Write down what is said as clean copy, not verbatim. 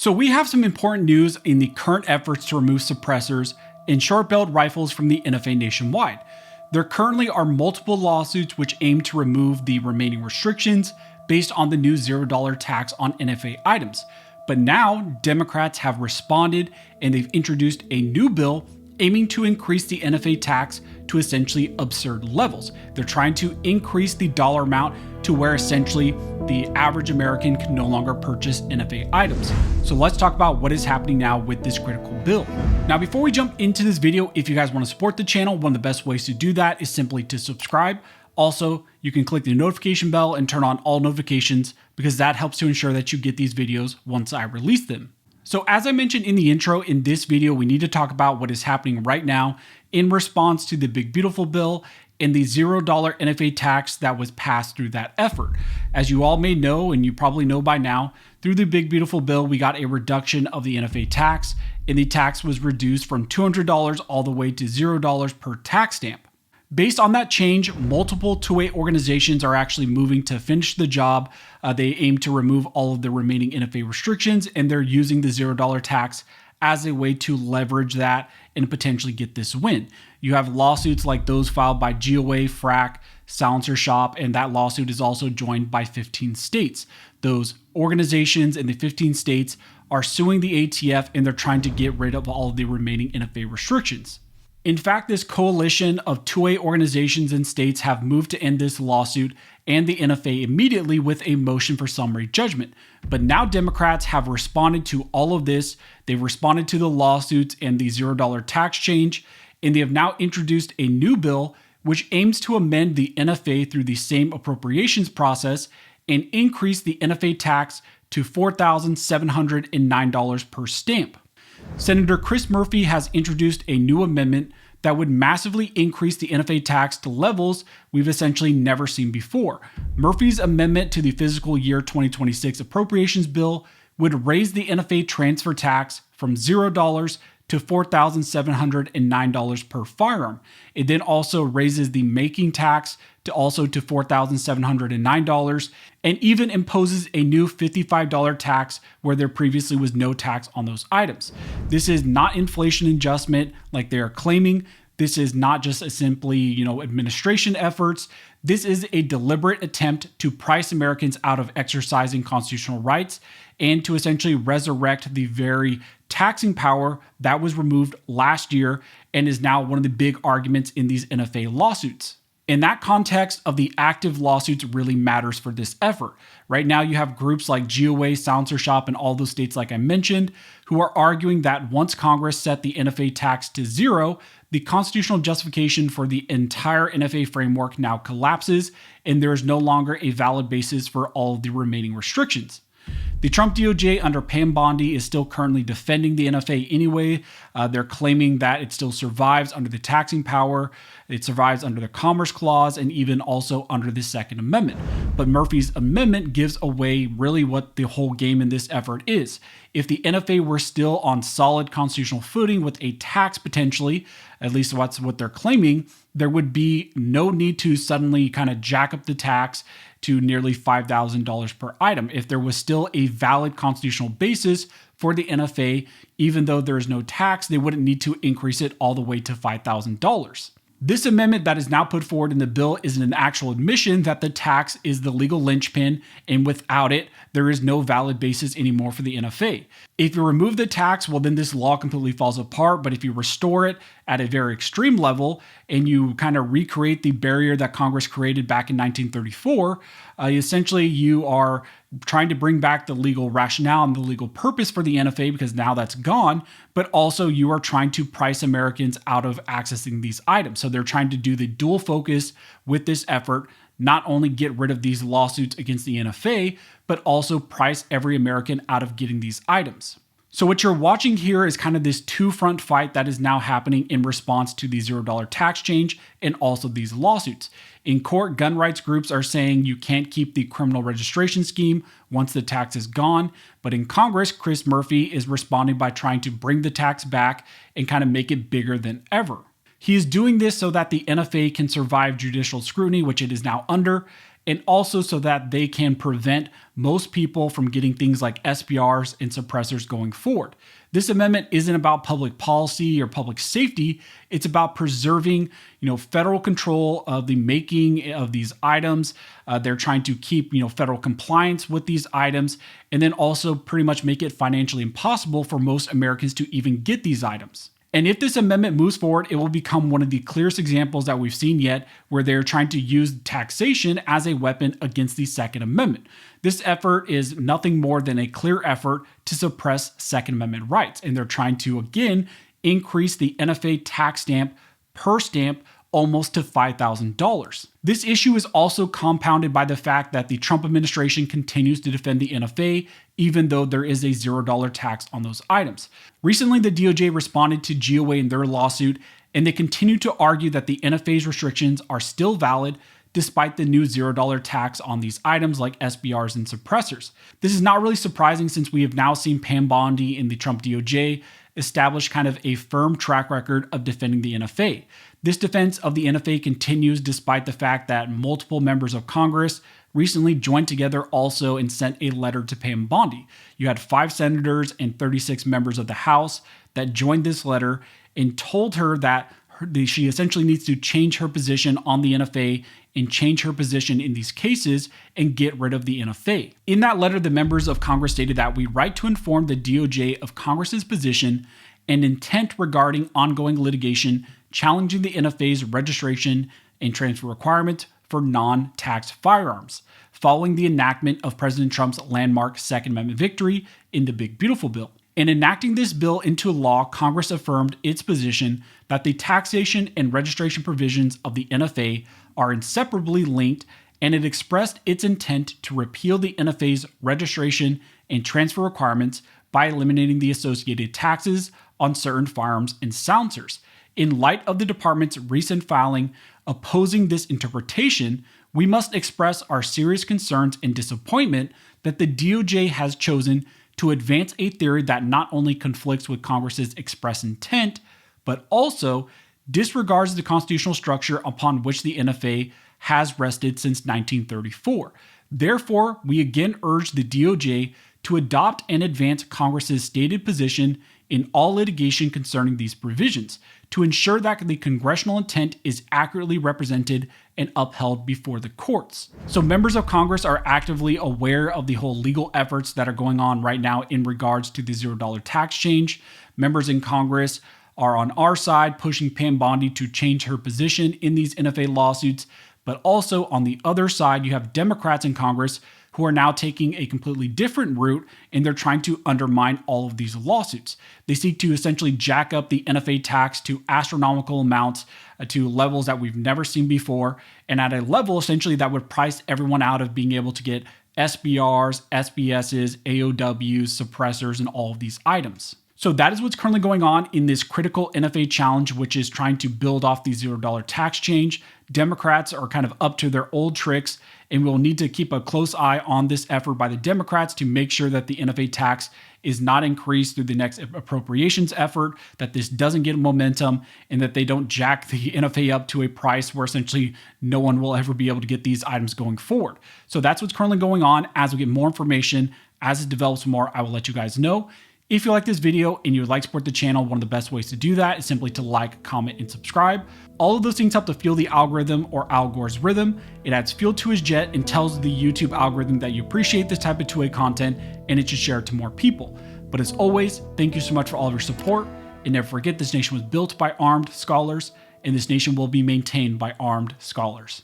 So we have some important news in the current efforts to remove suppressors and short-barreled rifles from the NFA nationwide. There currently are multiple lawsuits which aim to remove the remaining restrictions based on the new $0 tax on NFA items. But now Democrats have responded and they've introduced a new bill aiming to increase the NFA tax to essentially absurd levels. They're trying to increase the dollar amount to where essentially the average American can no longer purchase NFA items. So let's talk about what is happening now with this critical bill. Now, before we jump into this video, if you guys want to support the channel, one of the best ways to do that is simply to subscribe. Also, you can click the notification bell and turn on all notifications because that helps to ensure that you get these videos once I release them. So as I mentioned in the intro, in this video, we need to talk about what is happening right now in response to the Big Beautiful Bill and the $0 NFA tax that was passed through that effort. As you all may know, and you probably know by now, through the Big Beautiful Bill, we got a reduction of the NFA tax, and the tax was reduced from $200 all the way to $0 per tax stamp. Based on that change, multiple 2A organizations are actually moving to finish the job. They aim to remove all of the remaining NFA restrictions, and they're using the $0 tax as a way to leverage that and potentially get this win. You have lawsuits like those filed by GOA, FRAC, Silencer Shop, and that lawsuit is also joined by 15 states. Those organizations in the 15 states are suing the ATF, and they're trying to get rid of all of the remaining NFA restrictions. In fact, this coalition of 2A organizations and states have moved to end this lawsuit and the NFA immediately with a motion for summary judgment. But now Democrats have responded to all of this. They've responded to the lawsuits and the $0 tax change, and they have now introduced a new bill which aims to amend the NFA through the same appropriations process and increase the NFA tax to $4,709 per stamp. Senator Chris Murphy has introduced a new amendment that would massively increase the NFA tax to levels we've essentially never seen before. Murphy's amendment to the fiscal year 2026 appropriations bill would raise the NFA transfer tax from $0 to $4,709 per firearm. It then also raises the making tax to $4,709 and even imposes a new $55 tax where there previously was no tax on those items. This is not inflation adjustment like they are claiming. This is not just a simply, administration efforts. This is a deliberate attempt to price Americans out of exercising constitutional rights and to essentially resurrect the very taxing power that was removed last year and is now one of the big arguments in these NFA lawsuits. In that context of the active lawsuits really matters for this effort. Right now you have groups like GOA, Silencer Shop, and all those states like I mentioned, who are arguing that once Congress set the NFA tax to zero, the constitutional justification for the entire NFA framework now collapses, and there is no longer a valid basis for all of the remaining restrictions. The Trump DOJ under Pam Bondi is still currently defending the NFA anyway. They're claiming that it still survives under the taxing power, it survives under the Commerce Clause, and even also under the Second Amendment. But Murphy's amendment gives away really what the whole game in this effort is. If the NFA were still on solid constitutional footing with a tax potentially, at least that's what they're claiming, there would be no need to suddenly kind of jack up the tax to nearly $5,000 per item. If there was still a valid constitutional basis for the NFA, even though there is no tax, they wouldn't need to increase it all the way to $5,000. This amendment that is now put forward in the bill is an actual admission that the tax is the legal linchpin, and without it, there is no valid basis anymore for the NFA. If you remove the tax, well, then this law completely falls apart. But if you restore it at a very extreme level and you kind of recreate the barrier that Congress created back in 1934, essentially you are trying to bring back the legal rationale and the legal purpose for the NFA because now that's gone, but also you are trying to price Americans out of accessing these items. So they're trying to do the dual focus with this effort, not only get rid of these lawsuits against the NFA, but also price every American out of getting these items. So what you're watching here is kind of this two-front fight that is now happening in response to the $0 tax change and also these lawsuits. In court, gun rights groups are saying you can't keep the criminal registration scheme once the tax is gone. But in Congress, Chris Murphy is responding by trying to bring the tax back and kind of make it bigger than ever. He is doing this so that the NFA can survive judicial scrutiny, which it is now under, and also so that they can prevent most people from getting things like SBRs and suppressors going forward. This amendment isn't about public policy or public safety. It's about preserving, federal control of the making of these items. They're trying to keep, federal compliance with these items, and then also pretty much make it financially impossible for most Americans to even get these items. And if this amendment moves forward, it will become one of the clearest examples that we've seen yet where they're trying to use taxation as a weapon against the Second Amendment. This effort is nothing more than a clear effort to suppress Second Amendment rights. And they're trying to, again, increase the NFA tax stamp per stamp almost to $5,000. This issue is also compounded by the fact that the Trump administration continues to defend the NFA, even though there is a $0 tax on those items. Recently, the DOJ responded to GOA in their lawsuit, and they continue to argue that the NFA's restrictions are still valid despite the new $0 tax on these items like SBRs and suppressors. This is not really surprising since we have now seen Pam Bondi in the Trump DOJ establish kind of a firm track record of defending the NFA. This defense of the NFA continues despite the fact that multiple members of Congress recently joined together also and sent a letter to Pam Bondi. You had 5 senators and 36 members of the House that joined this letter and told her that she essentially needs to change her position on the NFA and change her position in these cases and get rid of the NFA. In that letter, the members of Congress stated that we write to inform the DOJ of Congress's position and intent regarding ongoing litigation challenging the NFA's registration and transfer requirement for non-tax firearms, following the enactment of President Trump's landmark Second Amendment victory in the Big Beautiful Bill. In enacting this bill into law, Congress affirmed its position that the taxation and registration provisions of the NFA are inseparably linked, and it expressed its intent to repeal the NFA's registration and transfer requirements by eliminating the associated taxes on certain firearms and silencers. In light of the department's recent filing opposing this interpretation, we must express our serious concerns and disappointment that the DOJ has chosen to advance a theory that not only conflicts with Congress's express intent, but also disregards the constitutional structure upon which the NFA has rested since 1934. Therefore, we again urge the DOJ to adopt and advance Congress's stated position in all litigation concerning these provisions to ensure that the congressional intent is accurately represented and upheld before the courts. So members of Congress are actively aware of the whole legal efforts that are going on right now in regards to the $0 tax change. Members in Congress are on our side pushing Pam Bondi to change her position in these NFA lawsuits, but also on the other side, you have Democrats in Congress who are now taking a completely different route, and they're trying to undermine all of these lawsuits. They seek to essentially jack up the NFA tax to astronomical amounts, to levels that we've never seen before, and at a level essentially that would price everyone out of being able to get SBRs, SBSs, AOWs, suppressors, and all of these items. So that is what's currently going on in this critical NFA challenge, which is trying to build off the $0 tax change. Democrats are kind of up to their old tricks, and we'll need to keep a close eye on this effort by the Democrats to make sure that the NFA tax is not increased through the next appropriations effort, that this doesn't get momentum, and that they don't jack the NFA up to a price where essentially no one will ever be able to get these items going forward. So that's what's currently going on. As we get more information, as it develops more, I will let you guys know. If you like this video and you would like to support the channel, one of the best ways to do that is simply to like, comment, and subscribe. All of those things help to fuel the algorithm or Al Gore's rhythm. It adds fuel to his jet and tells the YouTube algorithm that you appreciate this type of 2A content and it should share it to more people. But as always, thank you so much for all of your support. And never forget, this nation was built by armed scholars, and this nation will be maintained by armed scholars.